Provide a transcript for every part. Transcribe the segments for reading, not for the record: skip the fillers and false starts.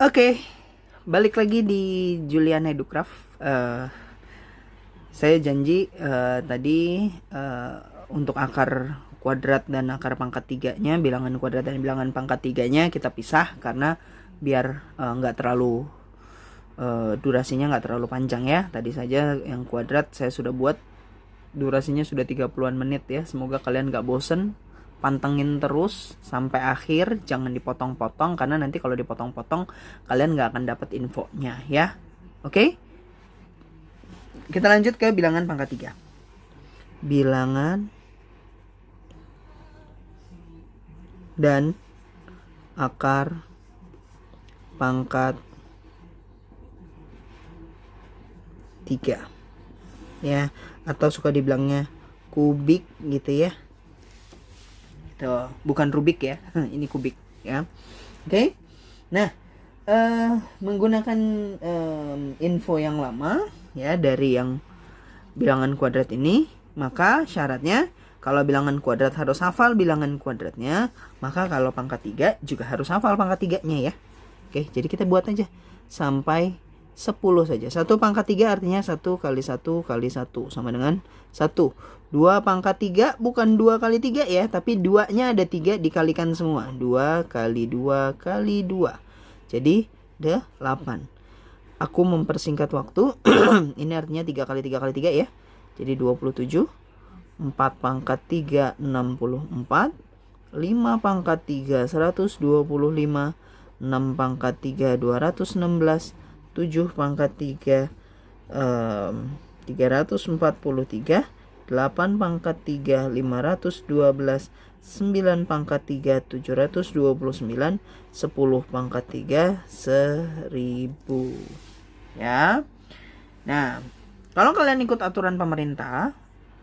Oke, balik lagi di Julian Educraft. Saya janji tadi untuk akar kuadrat dan akar pangkat tiganya, bilangan kuadrat dan bilangan pangkat tiganya kita pisah karena biar nggak terlalu durasinya nggak terlalu panjang ya. Tadi saja yang kuadrat saya sudah buat, durasinya sudah 30-an menit ya. Semoga kalian nggak bosen. Pantengin terus sampai akhir, jangan dipotong-potong karena nanti kalau dipotong-potong kalian nggak akan dapat infonya ya. Oke, kita lanjut ke bilangan pangkat 3. Bilangan dan akar pangkat 3 ya, atau suka dibilangnya kubik gitu ya. Tuh, bukan Rubik ya. Ini kubik ya. Oke. Nah, menggunakan info yang lama ya dari yang bilangan kuadrat ini, maka syaratnya kalau bilangan kuadrat harus hafal bilangan kuadratnya, maka kalau pangkat 3 juga harus hafal pangkat 3-nya ya. Oke, jadi kita buat aja sampai 10 saja. 1 pangkat 3 artinya 1 kali 1 kali 1 sama dengan 1. 2 pangkat 3 bukan 2 kali 3 ya, tapi 2-nya ada 3 dikalikan semua. 2 kali 2 kali 2. Jadi 8. Aku mempersingkat waktu. Ini artinya 3 kali 3 kali 3 ya. Jadi 27. 4 pangkat 3 64. 5 pangkat 3 125. 6 pangkat 3 216. 7 pangkat 3 343. 8 pangkat 3 512. 9 pangkat 3 729. 10 pangkat 3 1000 ya. Nah, kalau kalian ikut aturan pemerintah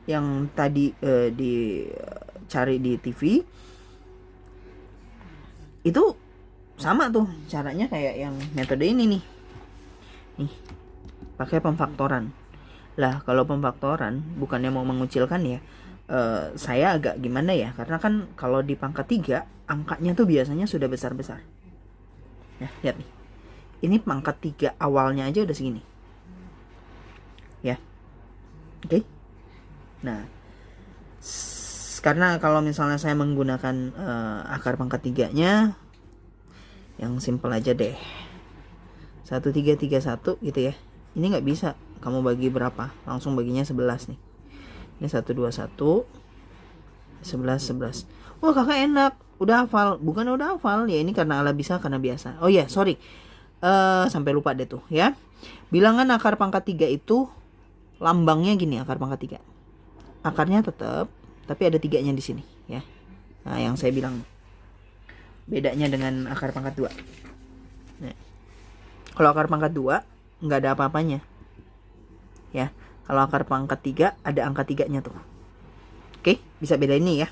yang tadi dicari di TV, itu sama tuh caranya kayak yang metode ini nih, pakai pemfaktoran. Lah kalau pemfaktoran bukannya mau mengucilkan ya, saya agak gimana ya, karena kan kalau di pangkat 3 angkanya tuh biasanya sudah besar-besar. Nah, lihat nih. Ini pangkat 3 awalnya aja udah segini. Ya. Oke. Nah, karena kalau misalnya saya menggunakan akar pangkat 3-nya yang simple aja deh. 1331 gitu ya. Ini nggak bisa kamu bagi berapa, langsung baginya 11 nih. Ini 121 11 11. Wah, kakak enak, udah hafal. Bukan udah hafal ya, ini karena ala bisa karena biasa. Oh iya, sorry, sampai lupa deh tuh ya. Bilangan akar pangkat 3 itu lambangnya gini, akar pangkat 3. Akarnya tetap, tapi ada 3-nya di sini ya. Nah, yang saya bilang bedanya dengan akar pangkat 2. Nah, kalau akar pangkat 2 nggak ada apa-apanya ya. Kalau akar pangkat 3 ada angka 3-nya tuh. Oke, bisa beda ini ya.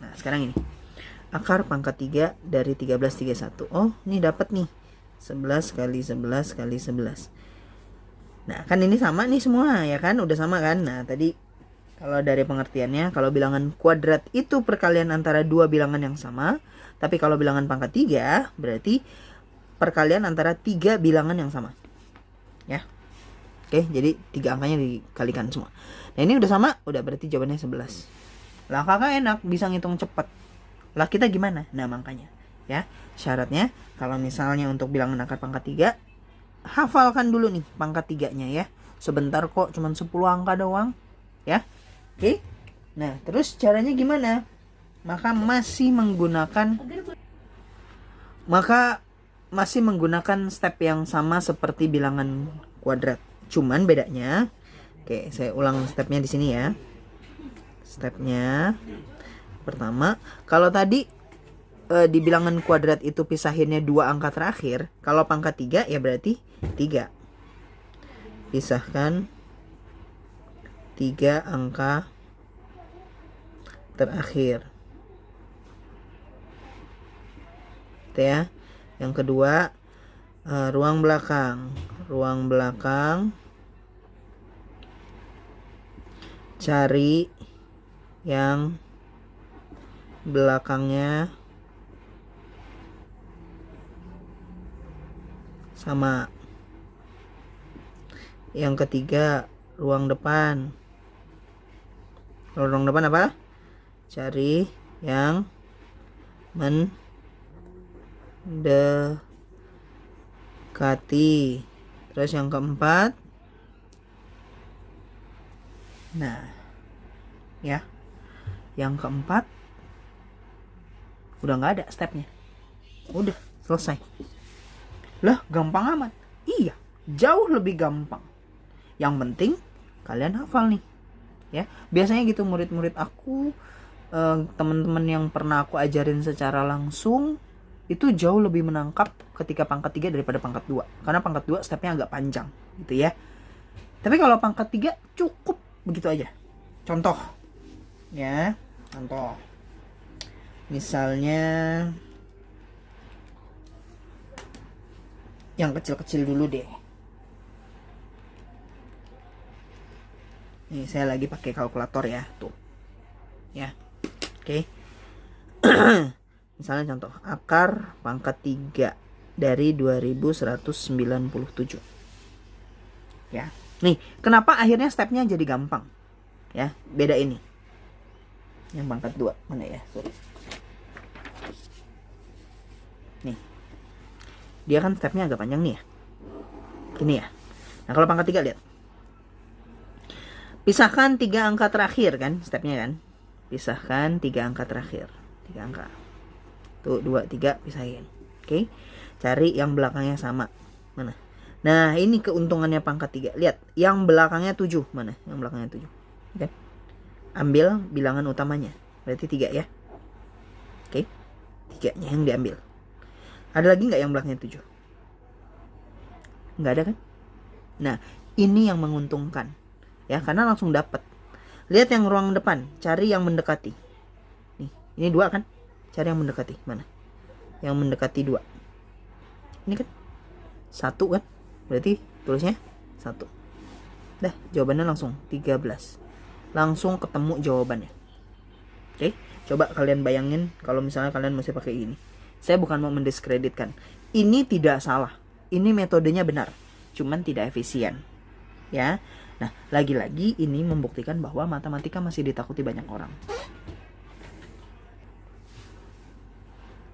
Nah, sekarang ini akar pangkat 3 dari 1331. Oh, ini dapat nih 11 kali 11 kali 11. Nah, kan ini sama nih semua ya kan, udah sama kan. Nah, tadi kalau dari pengertiannya, kalau bilangan kuadrat itu perkalian antara dua bilangan yang sama. Tapi kalau bilangan pangkat 3 berarti perkalian antara 3 bilangan yang sama ya. Oke, jadi 3 angkanya dikalikan semua. Nah, ini udah sama, udah berarti jawabannya 11. Lah kakak enak bisa ngitung cepet. Lah kita gimana? Nah, makanya ya, syaratnya kalau misalnya untuk bilangan akar pangkat 3, hafalkan dulu nih pangkat 3-nya ya. Sebentar kok, cuman 10 angka doang ya. Oke. Nah, terus caranya gimana? Maka masih menggunakan step yang sama seperti bilangan kuadrat. Cuman bedanya, oke, saya ulang stepnya di sini ya. Stepnya pertama, kalau tadi di bilangan kuadrat itu pisahinnya 2 angka terakhir, kalau pangkat 3 ya berarti 3. Pisahkan 3 angka terakhir. Itu ya. Yang kedua, ruang belakang. Ruang belakang cari yang belakangnya sama. Yang ketiga, ruang depan. Kalau ruang depan apa? Cari yang mendekati. Terus yang keempat, nah ya, yang keempat udah nggak ada stepnya, udah selesai. Lah, gampang amat. Iya, jauh lebih gampang. Yang penting kalian hafal nih ya. Biasanya gitu murid-murid aku, teman-teman yang pernah aku ajarin secara langsung itu jauh lebih menangkap ketika pangkat 3 daripada pangkat 2. Karena pangkat 2 stepnya agak panjang gitu ya. Tapi kalau pangkat 3 cukup begitu aja. Contoh ya, contoh. Misalnya yang kecil-kecil dulu deh. Nih saya lagi pakai kalkulator ya, tuh. Ya. Oke. Misalnya contoh, akar pangkat 3 dari 2197. Ya. Nih, kenapa akhirnya stepnya jadi gampang? Ya, beda ini. Yang pangkat 2 mana ya? Sorry. Nih. Dia kan stepnya agak panjang nih ya. Ini ya. Nah, kalau pangkat 3 lihat. Pisahkan 3 angka terakhir kan, stepnya kan. Pisahkan 3 angka terakhir. 3 angka. Tuh 2, 3 pisahin. Oke. Cari yang belakangnya sama. Mana? Nah, ini keuntungannya pangkat 3. Lihat, yang belakangnya 7. Mana? Yang belakangnya 7. Oke. Ambil bilangan utamanya. Berarti 3 ya. Oke. 3-nya yang diambil. Ada lagi nggak yang belakangnya 7? Nggak ada kan? Nah, ini yang menguntungkan. Ya, karena langsung dapat. Lihat yang ruang depan, cari yang mendekati. Nih, ini 2 kan? Cari yang mendekati. Mana? Yang mendekati 2. Ini kan 1 kan? Berarti tulisnya 1. Dah, jawabannya langsung 13. Langsung ketemu jawabannya. Oke, coba kalian bayangin kalau misalnya kalian mesti pakai ini. Saya bukan mau mendiskreditkan. Ini tidak salah. Ini metodenya benar. Cuman tidak efisien. Ya. Nah, lagi-lagi ini membuktikan bahwa matematika masih ditakuti banyak orang.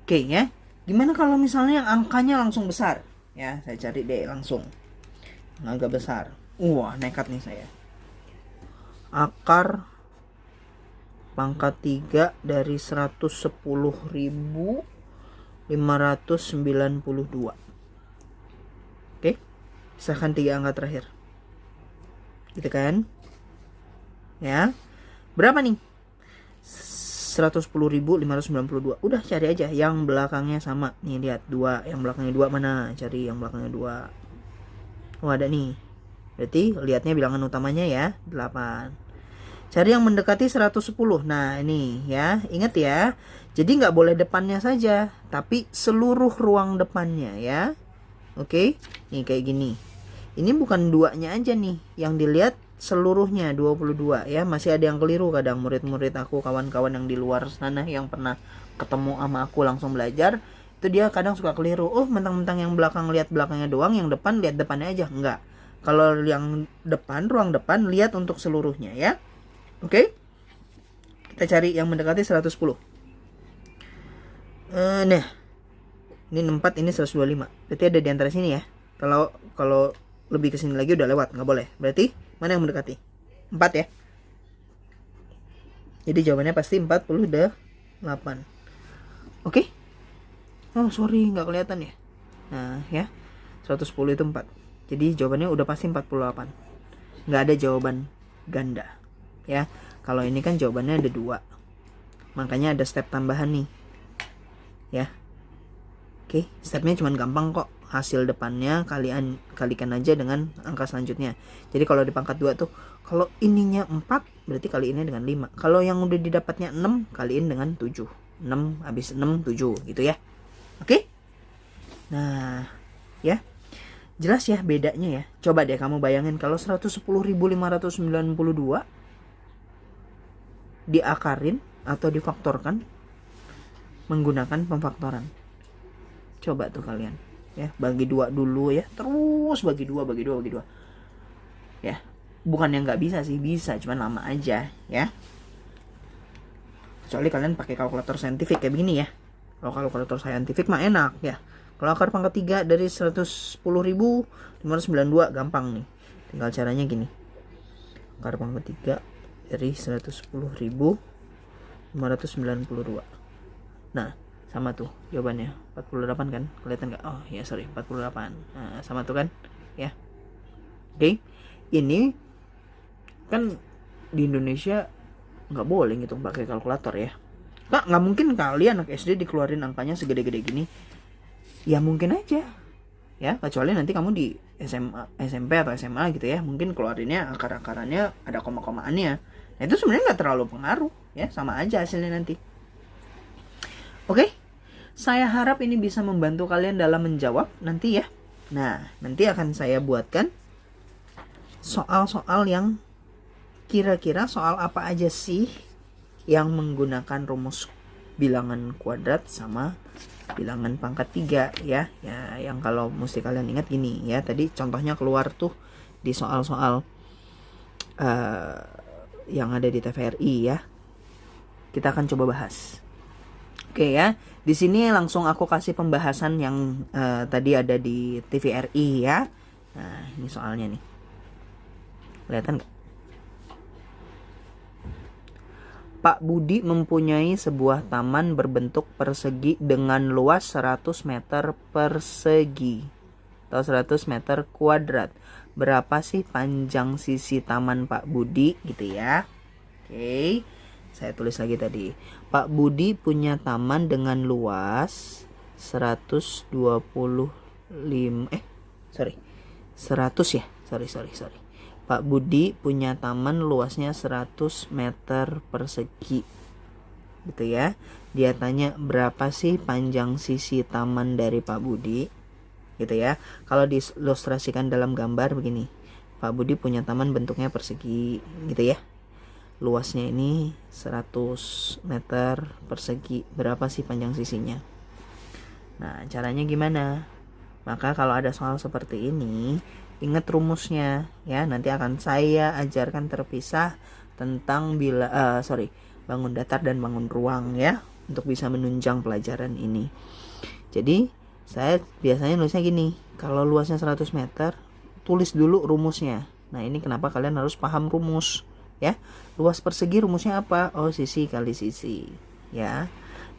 Oke ya. Gimana kalau misalnya yang angkanya langsung besar? Ya, saya cari deh langsung. Agak besar. Wah, nekat nih saya. Akar pangkat 3 dari 110.592. Oke. Pisahkan 3 angka terakhir. Gitu kan? Ya. Berapa nih? 110.592. Udah cari aja yang belakangnya sama. Nih lihat 2, yang belakangnya 2 mana? Cari yang belakangnya 2. Oh, ada nih. Berarti lihatnya bilangan utamanya ya, 8. Cari yang mendekati 110. Nah, ini ya, ingat ya. Jadi nggak boleh depannya saja, tapi seluruh ruang depannya ya. Oke. Nih kayak gini. Ini bukan 2-nya aja nih yang dilihat, seluruhnya 22 ya. Masih ada yang keliru kadang murid-murid aku, kawan-kawan yang di luar sana yang pernah ketemu sama aku langsung belajar, itu dia kadang suka keliru. Oh, mentang-mentang yang belakang lihat belakangnya doang, yang depan lihat depannya aja. Enggak. Kalau yang depan, ruang depan lihat untuk seluruhnya ya. Oke. Kita cari yang mendekati 110. Nah. Ini 4, ini 125. Berarti ada di antara sini ya. Kalau lebih ke sini lagi udah lewat, nggak boleh. Berarti mana yang mendekati? 4 ya. Jadi jawabannya pasti 48. Oke. Oh, sorry, nggak kelihatan ya. Nah, ya. 110 itu 4. Jadi jawabannya udah pasti 48. Nggak ada jawaban ganda. Ya. Kalau ini kan jawabannya ada 2. Makanya ada step tambahan nih. Ya. Oke, stepnya cuma gampang kok. Hasil depannya kalikan aja dengan angka selanjutnya. Jadi kalau di pangkat 2 tuh, kalau ininya 4 berarti kaliinnya dengan 5. Kalau yang udah didapatnya 6 kaliin dengan 7. 6 habis 6 7 gitu ya. Oke? Nah, ya. Jelas ya bedanya ya. Coba deh kamu bayangin kalau 110.592 diakarin atau difaktorkan menggunakan pemfaktoran. Coba tuh kalian. ya, bagi 2 dulu ya, terus bagi 2 ya. Bukan yang nggak bisa sih, bisa, cuman lama aja ya, kecuali kalian pakai kalkulator saintifik kayak begini ya. Kalau kalkulator saintifik mah enak ya. Kalau akar pangkat 3 dari 110.592 gampang nih, tinggal caranya gini, akar pangkat 3 dari 110.592. Nah, sama tuh jawabannya 48 kan, kelihatan nggak? Oh ya sorry, 48. Nah, sama tuh kan ya. Oke, ini kan di Indonesia nggak boleh ngitung pakai kalkulator ya. Nggak mungkin kali anak SD dikeluarin angkanya segede-gede gini. Ya mungkin aja ya, kecuali nanti kamu di SMA, SMP atau SMA gitu ya, mungkin keluarinnya akar-akarannya ada koma-komaannya. Nah itu sebenarnya nggak terlalu pengaruh ya, sama aja hasilnya nanti. Oke, saya harap ini bisa membantu kalian dalam menjawab nanti ya. Nah nanti akan saya buatkan soal-soal yang kira-kira soal apa aja sih yang menggunakan rumus bilangan kuadrat sama bilangan pangkat 3 ya. Ya, yang kalau mesti kalian ingat gini ya, tadi contohnya keluar tuh di soal-soal yang ada di TVRI ya. Kita akan coba bahas. Oke ya, di sini langsung aku kasih pembahasan yang tadi ada di TVRI ya. Nah, ini soalnya nih. Kelihatan nggak? Pak Budi mempunyai sebuah taman berbentuk persegi dengan luas 100 meter persegi atau 100 meter kuadrat. Berapa sih panjang sisi taman Pak Budi gitu ya. Oke, saya tulis lagi tadi. Pak Budi punya taman dengan luas 100 ya. Sorry. Pak Budi punya taman luasnya 100 meter persegi gitu ya. Dia tanya berapa sih panjang sisi taman dari Pak Budi gitu ya. Kalau diilustrasikan dalam gambar begini, Pak Budi punya taman bentuknya persegi gitu ya, luasnya ini 100 meter persegi, berapa sih panjang sisinya. Nah caranya gimana? Maka kalau ada soal seperti ini, ingat rumusnya ya. Nanti akan saya ajarkan terpisah tentang bangun datar dan bangun ruang ya, untuk bisa menunjang pelajaran ini. Jadi saya biasanya nulisnya gini, kalau luasnya 100 meter tulis dulu rumusnya. Nah ini kenapa kalian harus paham rumus ya. Luas persegi rumusnya apa? Oh sisi kali sisi ya.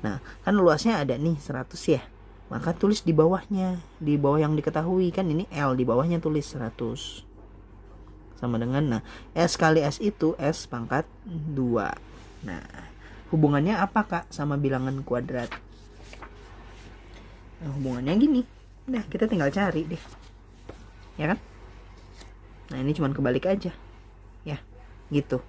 Nah kan luasnya ada nih 100 ya, maka tulis di bawahnya, di bawah yang diketahui kan ini L, di bawahnya tulis 100 sama dengan, nah S kali S itu S pangkat 2. Nah hubungannya apa Kak sama bilangan kuadrat? Nah hubungannya gini, nah kita tinggal cari deh ya kan. Nah ini cuman kebalik aja ya gitu,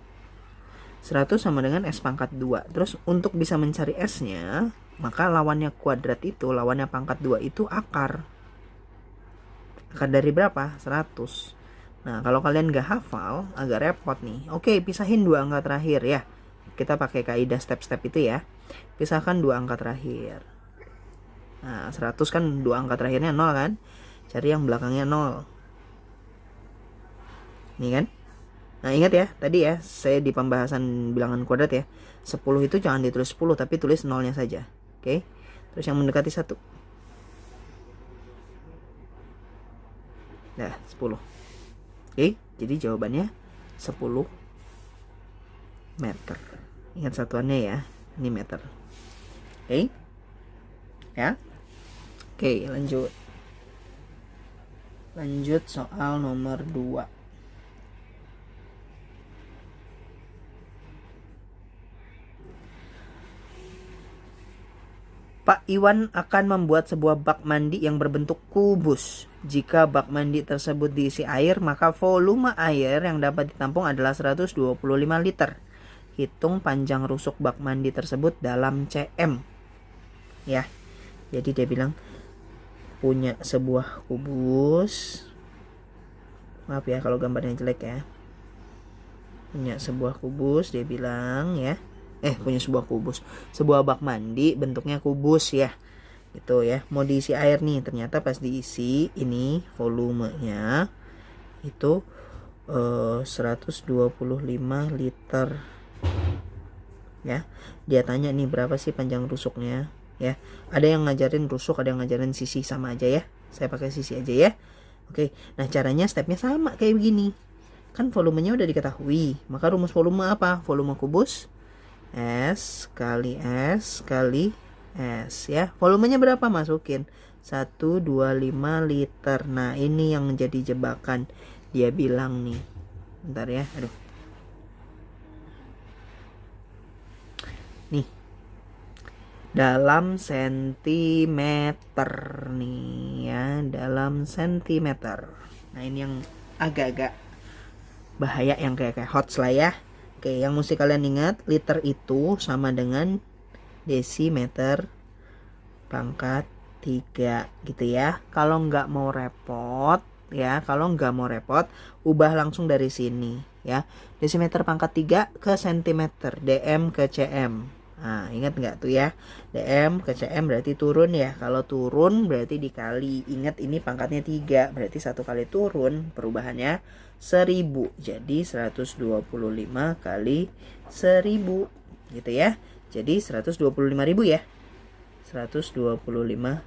100 sama dengan S pangkat 2. Terus untuk bisa mencari S nya, maka lawannya kuadrat itu, lawannya pangkat 2 itu akar. Akar dari berapa? 100. Nah kalau kalian gak hafal agak repot nih. Oke, pisahin 2 angka terakhir ya. Kita pakai kaidah step-step itu ya. Pisahkan 2 angka terakhir. Nah 100 kan 2 angka terakhirnya 0 kan, cari yang belakangnya 0 nih kan. Nah ingat ya, tadi ya saya di pembahasan bilangan kuadrat ya, 10 itu jangan ditulis 10 tapi tulis 0-nya saja. Oke. Terus yang mendekati 1. Nah 10. Oke, jadi jawabannya 10 meter. Ingat satuannya ya, ini meter. Oke ya. Oke lanjut soal nomor 2. Pak Iwan akan membuat sebuah bak mandi yang berbentuk kubus. Jika bak mandi tersebut diisi air, maka volume air yang dapat ditampung adalah 125 liter. Hitung panjang rusuk bak mandi tersebut dalam cm. Ya. Jadi dia bilang punya sebuah kubus. Maaf ya kalau gambarnya jelek ya. Punya sebuah kubus, dia bilang ya. Punya sebuah kubus, sebuah bak mandi bentuknya kubus ya. gitu ya. Mau diisi air nih, ternyata pas diisi ini volumenya itu 125 liter ya. Dia tanya nih berapa sih panjang rusuknya ya. Ada yang ngajarin rusuk, ada yang ngajarin sisi, sama aja ya. Saya pakai sisi aja ya. Oke, nah caranya stepnya sama kayak begini. Kan volumenya udah diketahui, maka rumus volume apa? Volume kubus S kali S kali S ya. Volumenya berapa? Masukin 125 liter. Nah ini yang menjadi jebakan. Dia bilang nih, bentar ya, aduh nih, dalam sentimeter nih ya, dalam sentimeter. Nah ini yang agak-agak bahaya, yang kayak hots lah ya. Oke, yang mesti kalian ingat, liter itu sama dengan desimeter pangkat 3 gitu ya. Kalau nggak mau repot ya, kalau nggak mau repot, ubah langsung dari sini ya. Desimeter pangkat 3 ke sentimeter, dm ke cm. Nah, ingat nggak tuh ya? dm ke cm berarti turun ya. Kalau turun berarti dikali. Ingat ini pangkatnya 3, berarti 1 kali turun perubahannya 1000. Jadi 125 kali 1000 gitu ya. Jadi 125.000 ya. 125.000.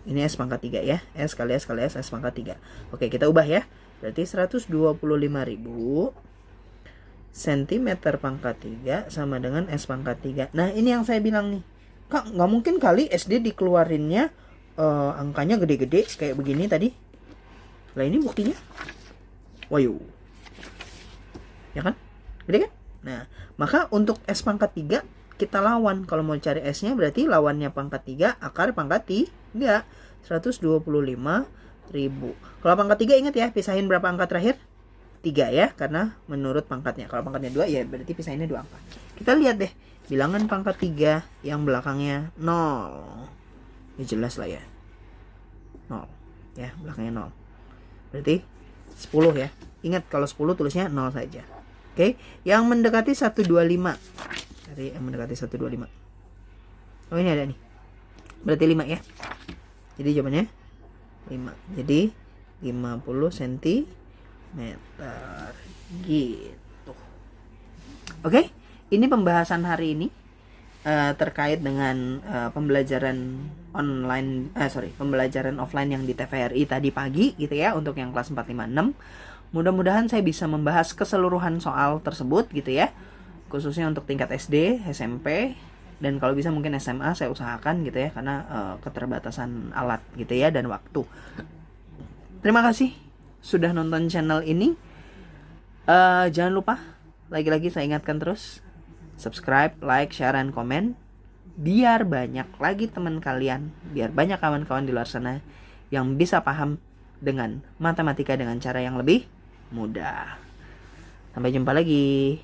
Ini S pangkat 3 ya. S kali S kali S, S pangkat 3. Oke, kita ubah ya. Berarti 125.000 cm pangkat 3 sama dengan S pangkat 3. Nah, ini yang saya bilang nih. Kak, nggak mungkin kali SD dikeluarinnya angkanya gede-gede kayak begini tadi. Lah ini buktinya. Wayu. Ya kan? Gede kan? Nah, maka untuk S pangkat 3 kita lawan. Kalau mau cari S-nya berarti lawannya pangkat 3 akar pangkat 3. 125.000. Kalau pangkat 3 ingat ya, pisahin berapa angka terakhir? 3 ya, karena menurut pangkatnya. Kalau pangkatnya 2 ya berarti pisahinnya 2 angka. Kita lihat deh, bilangan pangkat 3 yang belakangnya 0. Ya jelas lah ya. 0. Ya, belakangnya 0. Berarti 10 ya. Ingat kalau 10 tulisnya 0 saja. Oke, yang mendekati 125. Cari yang mendekati 125. Oh, ini ada nih. Berarti 5 ya. Jadi jawabannya 5. Jadi 50 cm gitu. Oke, ini pembahasan hari ini terkait dengan pembelajaran online pembelajaran offline yang di TVRI tadi pagi gitu ya, untuk yang kelas 4, 5, 6. Mudah-mudahan saya bisa membahas keseluruhan soal tersebut gitu ya, khususnya untuk tingkat SD, SMP, dan kalau bisa mungkin SMA saya usahakan gitu ya, karena keterbatasan alat gitu ya dan waktu. Terima kasih sudah nonton channel ini. Jangan lupa, lagi-lagi saya ingatkan terus, subscribe, like, share, dan komen, biar banyak lagi teman kalian, biar banyak kawan-kawan di luar sana yang bisa paham dengan matematika dengan cara yang lebih mudah. Sampai jumpa lagi.